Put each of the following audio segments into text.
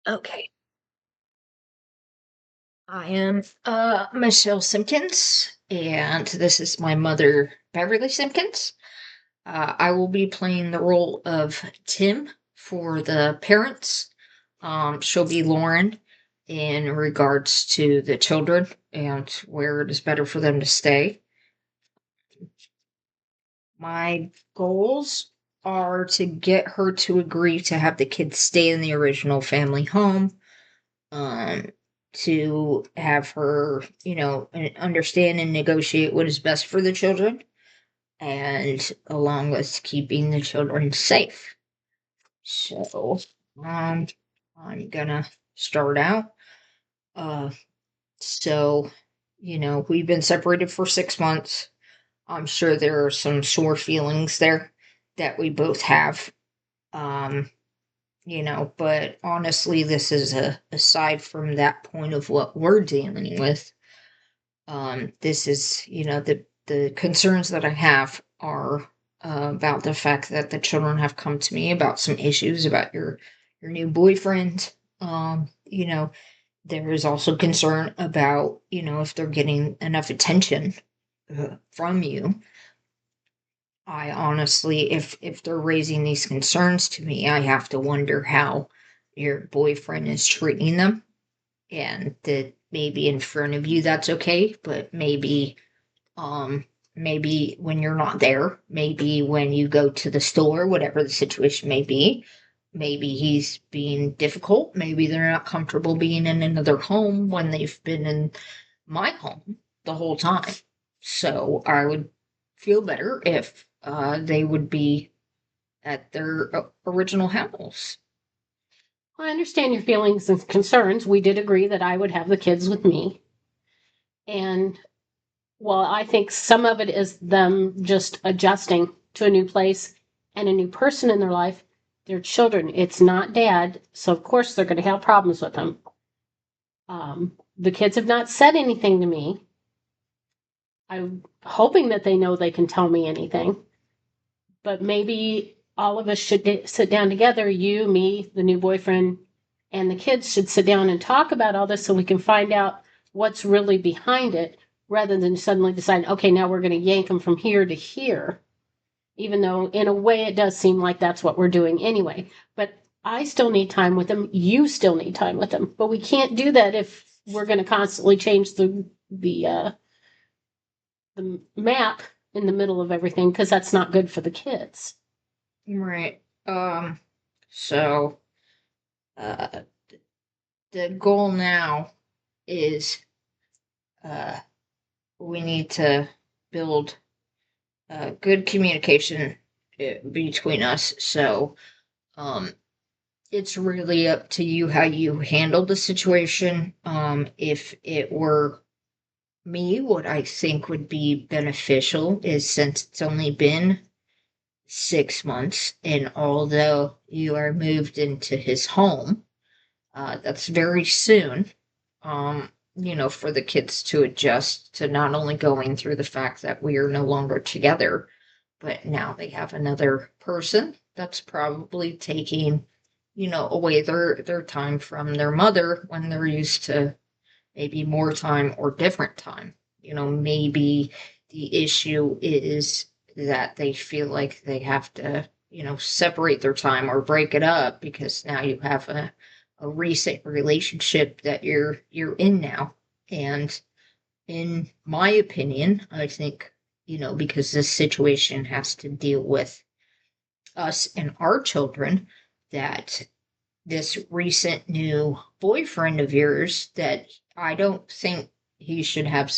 Okay. I am Michelle Simpkins, and this is my mother, Beverly Simpkins. I will be playing the role of Tim for the parents. She'll be Lauren in regards to the children and where it is better for them to stay. My goals are to get her to agree to have the kids stay in the original family home, um, to have her, understand and negotiate what is best for the children, and along with keeping the children safe. So, um, I'm gonna start out. Uh, so, we've been separated for 6 months. I'm sure there are some sore feelings there that we both have. Um, but honestly, this is aside from that point of what we're dealing with. This is, the concerns that I have are about the fact that the children have come to me about some issues about your new boyfriend. There is also concern about, if they're getting enough attention from you. I honestly, if they're raising these concerns to me, I have to wonder how your boyfriend is treating them, and that maybe in front of you that's okay, but um maybe when you're not there, maybe when you go to the store, whatever the situation may be, maybe he's being difficult, maybe they're not comfortable being in another home when they've been in my home the whole time. So I would feel better if they would be at their original house. I understand your feelings and concerns. We did agree that I would have the kids with me. And while I think some of it is them just adjusting to a new place and a new person in their life, they're children. It's not dad. So, of course, they're going to have problems with them. The kids have not said anything to me. I'm hoping that they know they can tell me anything. But maybe all of us should sit down together, you, me, the new boyfriend, and the kids should sit down and talk about all this so we can find out what's really behind it rather than suddenly decide, okay, now we're going to yank them from here to here, even though in a way it does seem like that's what we're doing anyway. But I still need time with them. You still need time with them. But we can't do that if we're going to constantly change the map in the middle of everything because that's not good for the kids. Right. So uh the goal now is uh we need to build good communication between us. So um it's really up to you how you handle the situation. If it were me, what I think would be beneficial is, since it's only been 6 months, and although you are moved into his home, that's very soon. For the kids to adjust to not only going through the fact that we are no longer together, but now they have another person that's probably taking, away their time from their mother when they're used to maybe more time or different time. Maybe the issue is that they feel like they have to, separate their time or break it up because now you have a recent relationship that you're in now. And in my opinion, I think, because this situation has to deal with us and our children, that this recent new boyfriend of yours, that I don't think he should have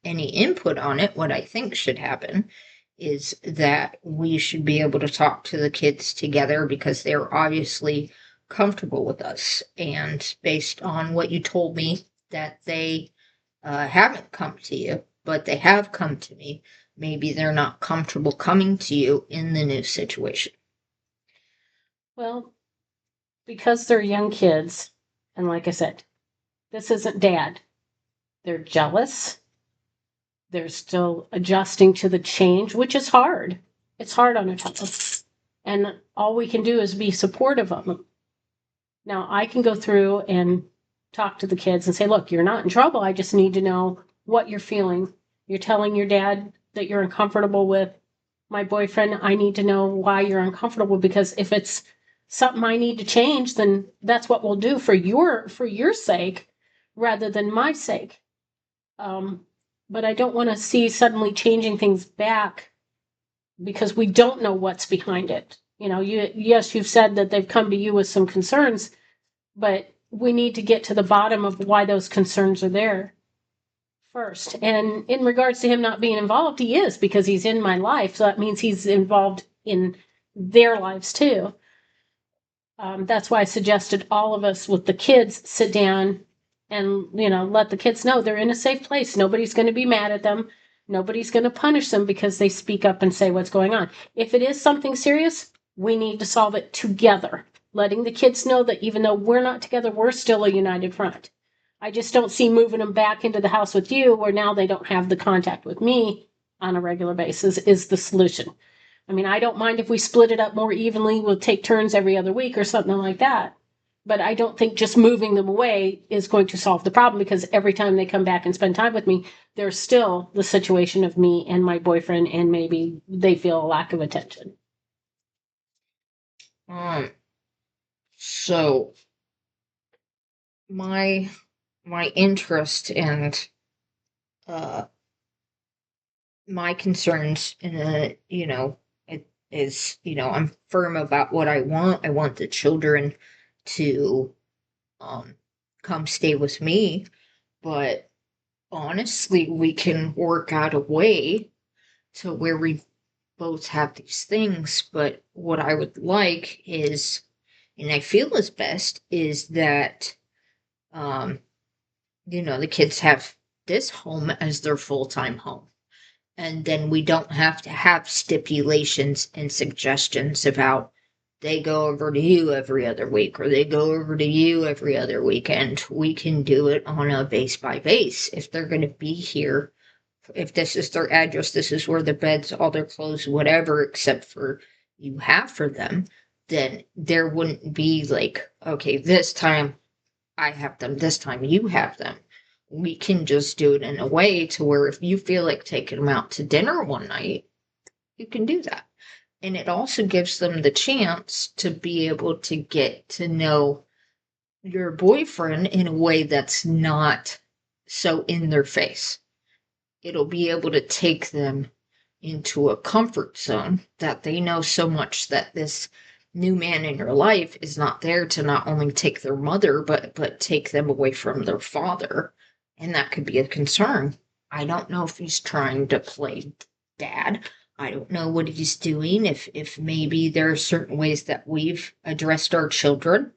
any input on it. What I think should happen is that we should be able to talk to the kids together because they're obviously comfortable with us. And based on what you told me, that they haven't come to you, but they have come to me. Maybe they're not comfortable coming to you in the new situation. Well, because they're young kids, and like I said, this isn't dad. They're jealous. They're still adjusting to the change, which is hard. It's hard on a child. And all we can do is be supportive of them. Now I can go through and talk to the kids and say, look, you're not in trouble. I just need to know what you're feeling. You're telling your dad that you're uncomfortable with my boyfriend. I need to know why you're uncomfortable, because if it's something I need to change, then that's what we'll do for your sake rather than my sake. But I don't want to see suddenly changing things back because we don't know what's behind it. Yes, you've said that they've come to you with some concerns, but we need to get to the bottom of why those concerns are there first. And in regards to him not being involved, he is, because he's in my life. So that means he's involved in their lives too. That's why I suggested all of us with the kids sit down and, let the kids know they're in a safe place. Nobody's going to be mad at them. Nobody's going to punish them because they speak up and say what's going on. If it is something serious, we need to solve it together, letting the kids know that even though we're not together, we're still a united front. I just don't see moving them back into the house with you where now they don't have the contact with me on a regular basis is the solution. I mean, I don't mind if we split it up more evenly. We'll take turns every other week or something like that. But I don't think just moving them away is going to solve the problem, because every time they come back and spend time with me, there's still the situation of me and my boyfriend, and maybe they feel a lack of attention. So my interest and my concerns in it is, I'm firm about what I want. I want the children to come stay with me, but honestly, we can work out a way to where we both have these things. But what I would like is, and I feel is best, is that the kids have this home as their full-time home. And then we don't have to have stipulations and suggestions about they go over to you every other week or they go over to you every other weekend. We can do it on a base by base. If they're going to be here, if this is their address, this is where the beds, all their clothes, whatever, except for you have for them, then there wouldn't be like, okay, this time I have them, this time you have them. We can just do it in a way to where if you feel like taking them out to dinner one night, you can do that. And it also gives them the chance to be able to get to know your boyfriend in a way that's not so in their face. It'll be able to take them into a comfort zone that they know so much that this new man in your life is not there to not only take their mother, but take them away from their father. And that could be a concern. I don't know if he's trying to play dad. I don't know what he's doing. If maybe there are certain ways that we've addressed our children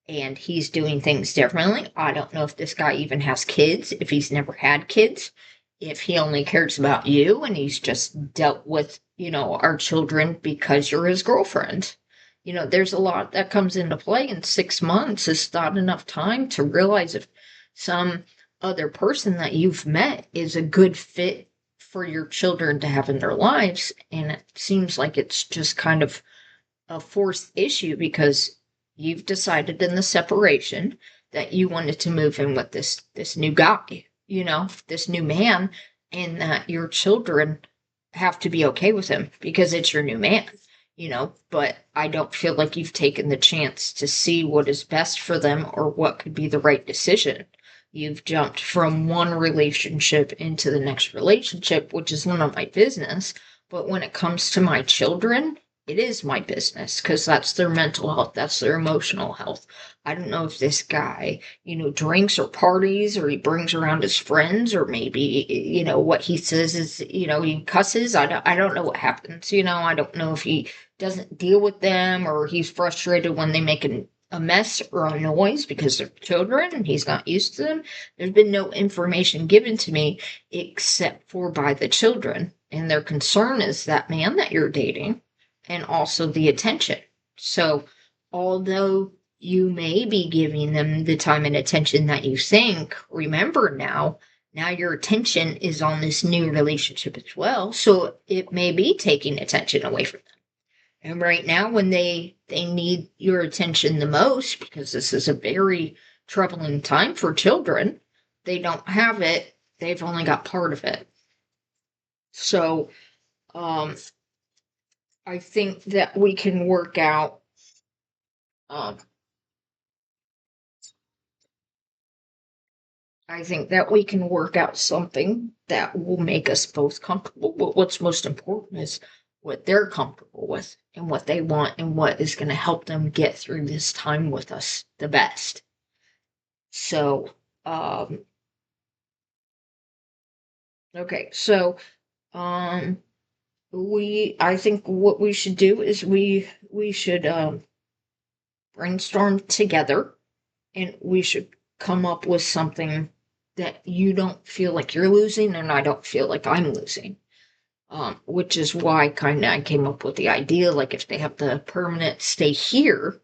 and he's doing things differently. I don't know if this guy even has kids, if he's never had kids, if he only cares about you and he's just dealt with, our children because you're his girlfriend. There's a lot that comes into play, and 6 months is not enough time to realize if some other person that you've met is a good fit for your children to have in their lives. And it seems like it's just kind of a forced issue because you've decided in the separation that you wanted to move in with this new guy, this new man, and that your children have to be okay with him because it's your new man. But I don't feel like you've taken the chance to see what is best for them or what could be the right decision. You've jumped from one relationship into the next relationship, which is none of my business. But when it comes to my children, it is my business because that's their mental health, that's their emotional health. I don't know if this guy, drinks or parties or he brings around his friends or maybe, what he says is, he cusses. I don't know what happens. I don't know if he doesn't deal with them or he's frustrated when they make a mess or a noise because they're children and he's not used to them. There's been no information given to me except for by the children. And their concern is that man that you're dating and also the attention. So although you may be giving them the time and attention that you think, remember now your attention is on this new relationship as well. So it may be taking attention away from them. And right now, when they need your attention the most, because this is a very troubling time for children, they don't have it. They've only got part of it. So, um, I think that we can work out, um, I think that we can work out something that will make us both comfortable. But what's most important is what they're comfortable with and what they want and what is going to help them get through this time with us the best. So, um, okay, so, um, I think what we should do is we should, brainstorm together, and we should come up with something that you don't feel like you're losing and I don't feel like I'm losing. Which is why kind of I came up with the idea, like if they have the permanent stay here,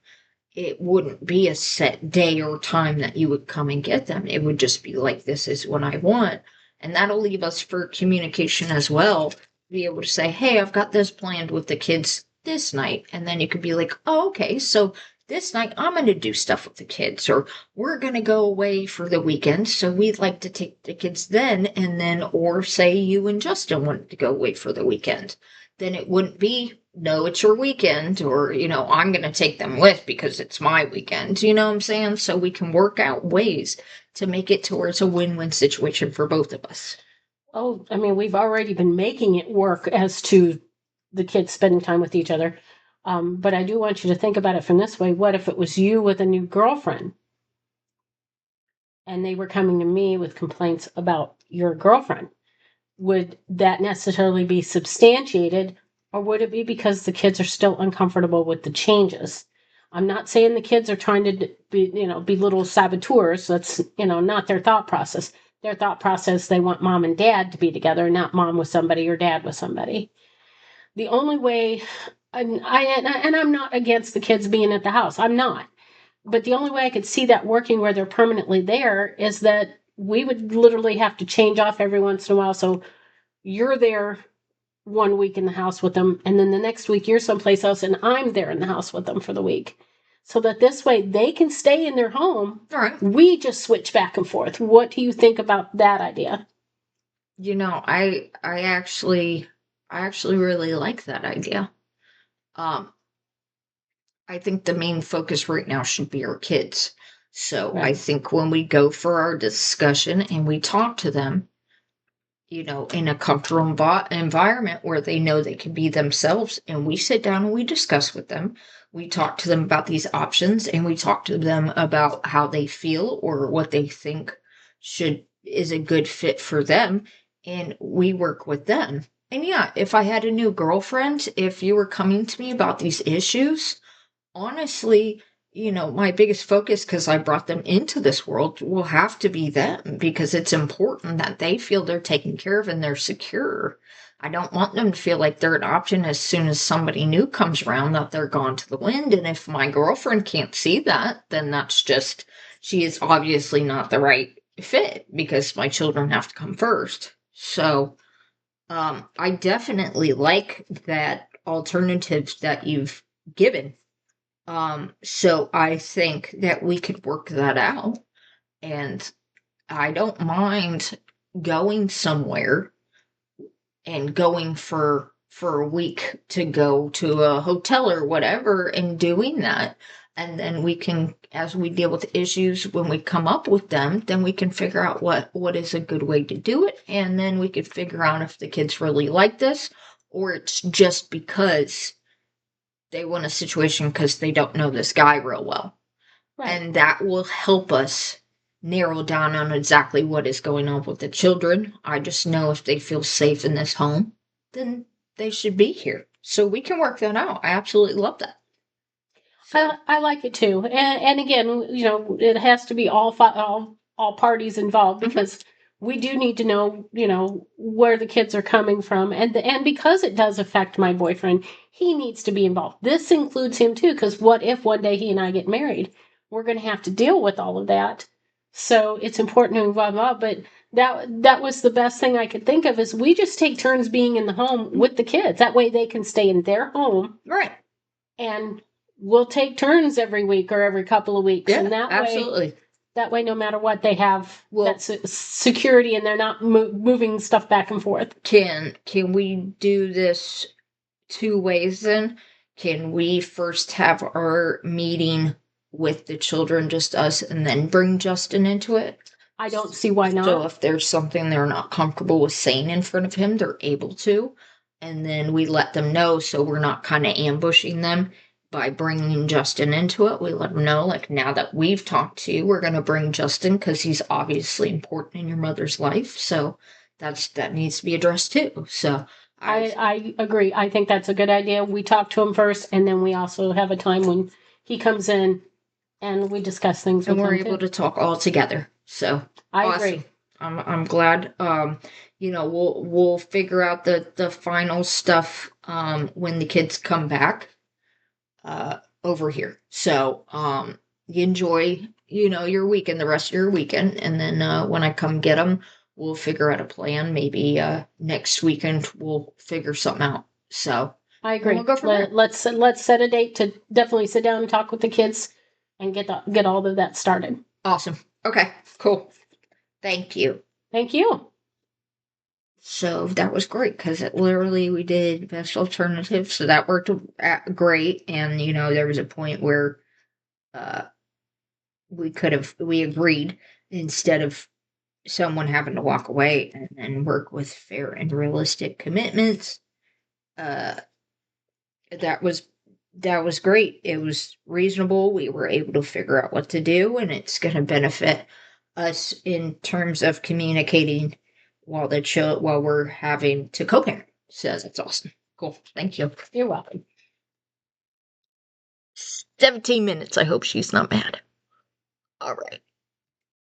it wouldn't be a set day or time that you would come and get them. It would just be like, this is what I want. And that'll leave us for communication as well. Be able to say, hey, I've got this planned with the kids this night. And then you could be like, oh, okay, so this night I'm going to do stuff with the kids, or we're going to go away for the weekend. So we'd like to take the kids then. And then, or say you and Justin wanted to go away for the weekend. Then it wouldn't be, no, it's your weekend, or, I'm going to take them with because it's my weekend. You know what I'm saying? So we can work out ways to make it towards a win-win situation for both of us. Oh, I mean, we've already been making it work as to the kids spending time with each other. But I do want you to think about it from this way. What if it was you with a new girlfriend? And they were coming to me with complaints about your girlfriend. Would that necessarily be substantiated, or would it be because the kids are still uncomfortable with the changes? I'm not saying the kids are trying to be little saboteurs. That's, not their thought process. Their thought process, they want mom and dad to be together, not mom with somebody or dad with somebody. The only way, and I'm not against the kids being at the house. I'm not. But the only way I could see that working where they're permanently there is that we would literally have to change off every once in a while. So you're there 1 week in the house with them, and then the next week you're someplace else and I'm there in the house with them for the week. So that this way they can stay in their home. All right. We just switch back and forth. What do you think about that idea? I actually really like that idea. I think the main focus right now should be our kids. So I Right. think when we go for our discussion and we talk to them, in a comfortable environment where they know they can be themselves, and we sit down and we discuss with them. We talk to them about these options, and we talk to them about how they feel or what they think is a good fit for them, and we work with them. And yeah, if I had a new girlfriend, if you were coming to me about these issues, honestly, my biggest focus, because I brought them into this world, will have to be them, because it's important that they feel they're taken care of and they're secure. I don't want them to feel like they're an option as soon as somebody new comes around, that they're gone to the wind. And if my girlfriend can't see that, then she is obviously not the right fit, because my children have to come first. So, I definitely like that alternative that you've given. So I think that we could work that out, and I don't mind going somewhere and going for a week to go to a hotel or whatever and doing that. And then we can, as we deal with issues when we come up with them, then we can figure out what is a good way to do it. And then we could figure out if the kids really like this, or it's just because they want a situation because they don't know this guy real well. Right. And that will help us narrow down on exactly what is going on with the children. I just know if they feel safe in this home, then they should be here. So we can work that out. I absolutely love that. I like it too. And again, it has to be all parties involved, because we do need to know, where the kids are coming from. And because it does affect my boyfriend, he needs to be involved. This includes him too, because what if one day he and I get married? We're going to have to deal with all of that. So it's important to involve. But that was the best thing I could think of, is we just take turns being in the home with the kids. That way they can stay in their home. Right. and we'll take turns every week or every couple of weeks. Yeah, And that absolutely. way, no matter what, they have Well- that security and they're not moving stuff back and forth. Can we do this 2 ways then? Can we first have our meeting with the children, just us, and then bring Justin into it? I don't see why not. So if there's something they're not comfortable with saying in front of him, they're able to. And then we let them know, so we're not kind of ambushing them by bringing Justin into it. We let them know, like, now that we've talked to you, we're going to bring Justin because he's obviously important in your mother's life. So that needs to be addressed too. So I agree. I think that's a good idea. We talk to him first, and then we also have a time when he comes in and we discuss things and with we're him able too. to talk all together. So I awesome. agree. I'm glad. We'll figure out the final stuff when the kids come back over here. So you enjoy your weekend, the rest of your weekend, and then when I come get them, we'll figure out a plan. Maybe next weekend we'll figure something out. So I agree. we'll go from there. Let's set a date to definitely sit down and talk with the kids and get all of that started. Awesome. Okay, cool. Thank you. Thank you. So that was great because literally we did best alternative, so that worked great. And there was a point where uh, we agreed, instead of someone having to walk away, and then work with fair and realistic commitments. Uh, that was great. It was reasonable. We were able to figure out what to do, and it's going to benefit us in terms of communicating while we're having to co-parent. So that's awesome. Cool. Thank you. You're welcome. 17 minutes. I hope she's not mad. All right.